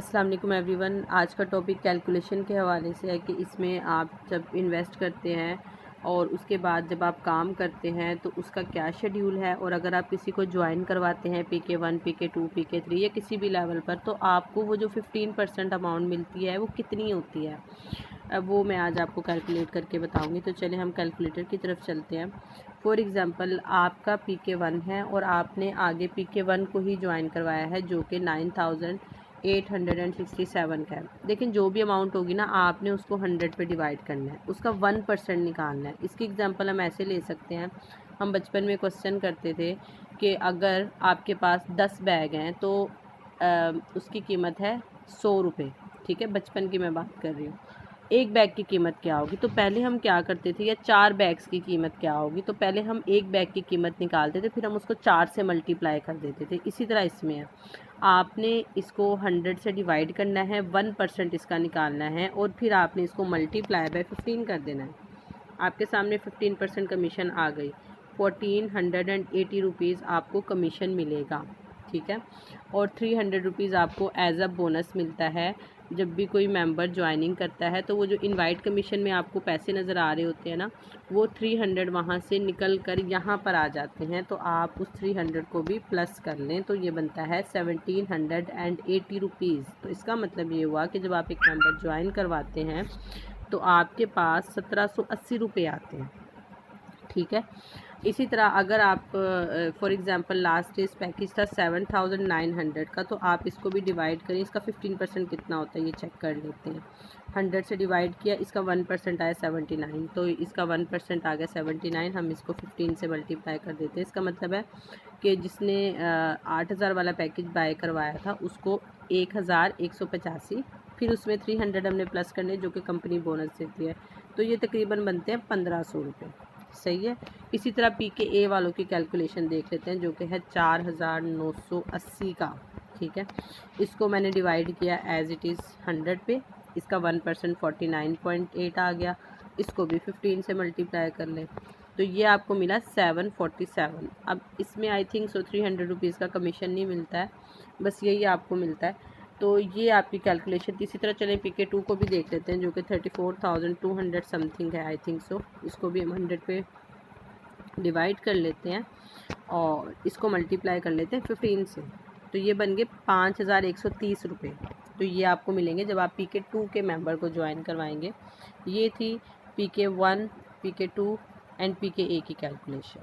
अस्सलाम वालेकुम एवरीवन। आज का टॉपिक कैलकुलेशन के हवाले से है कि इसमें आप जब इन्वेस्ट करते हैं और उसके बाद जब आप काम करते हैं तो उसका क्या शेड्यूल है, और अगर आप किसी को ज्वाइन करवाते हैं PK1 PK2 PK3 या किसी भी लेवल पर, तो आपको वो जो 15% अमाउंट मिलती है वो कितनी होती है। अब वो मैं आज आपको कैलकुलेट करके बताऊंगी। तो चलिए हम कैलकुलेटर की तरफ चलते हैं। फॉर एग्ज़ाम्पल आपका PK1 है और आपने आगे PK1 को ही ज्वाइन करवाया है जो कि 9867 का है। लेकिन जो भी अमाउंट होगी ना, आपने उसको 100 पे डिवाइड करना है, उसका 1% निकालना है। इसकी एग्जांपल हम ऐसे ले सकते हैं, हम बचपन में क्वेश्चन करते थे कि अगर आपके पास 10 बैग हैं तो उसकी कीमत है 100 रुपये। ठीक है, बचपन की मैं बात कर रही हूँ। एक बैग की कीमत क्या होगी, तो पहले हम क्या करते थे, या 4 बैग्स की कीमत क्या होगी, तो पहले हम एक बैग की कीमत निकालते थे, फिर हम उसको 4 से मल्टीप्लाई कर देते थे। इसी तरह इसमें है, आपने इसको 100 से डिवाइड करना है, 1% इसका निकालना है, और फिर आपने इसको मल्टीप्लाई बाय 15 कर देना है। आपके सामने 15% कमीशन आ गई, 1480 रुपीज़ आपको कमीशन मिलेगा। ठीक है, और 300 रुपीज़ आपको एज अ बोनस मिलता है जब भी कोई मेंबर ज्वाइनिंग करता है। तो वो जो इनवाइट कमीशन में आपको पैसे नज़र आ रहे होते हैं ना, वो 300 वहाँ से निकल कर यहाँ पर आ जाते हैं। तो आप उस 300 को भी प्लस कर लें तो ये बनता है 1780 रुपीज़। तो इसका मतलब ये हुआ कि जब आप एक मेंबर ज्वाइन करवाते हैं तो आपके पास 1780 रुपये आते हैं। ठीक है, इसी तरह अगर आप फॉर एग्ज़ाम्पल लास्ट इस पैकेज था 7900 का, तो आप इसको भी डिवाइड करें, इसका 15% कितना होता है ये चेक कर लेते हैं। 100 से डिवाइड किया, इसका 1% आया 79, तो इसका 1% आ गया 79। हम इसको 15 से मल्टीप्लाई कर देते हैं। इसका मतलब है कि जिसने 8000 वाला पैकेज बाय करवाया था उसको 1185, फिर उसमें 300 हमने प्लस करने जो कि कंपनी बोनस देती है, तो ये तकरीबन बनते हैं 1500 रुपये। सही है। इसी तरह PKA वालों की कैलकुलेशन देख लेते हैं जो कि है 4980 का। ठीक है, इसको मैंने डिवाइड किया एज इट इज़ 100 पे, इसका 1% 49.8 आ गया, इसको भी 15 से मल्टीप्लाई कर लें तो ये आपको मिला 747। अब इसमें आई थिंक 300 रुपीज़ का कमीशन नहीं मिलता है, बस यही आपको मिलता है। तो ये आपकी कैलकुलेशन थी। इसी तरह चलें PK2 को भी देख लेते हैं जो कि 34,200 समथिंग है आई थिंक सो। इसको भी हम 100 पे डिवाइड कर लेते हैं और इसको मल्टीप्लाई कर लेते हैं 15 से, तो ये बन गए 5130 रुपये। तो ये आपको मिलेंगे जब आप PK2 के मेंबर को ज्वाइन करवाएंगे। ये थी PK1 PK2 एंड PKA की कैलकुलेशन।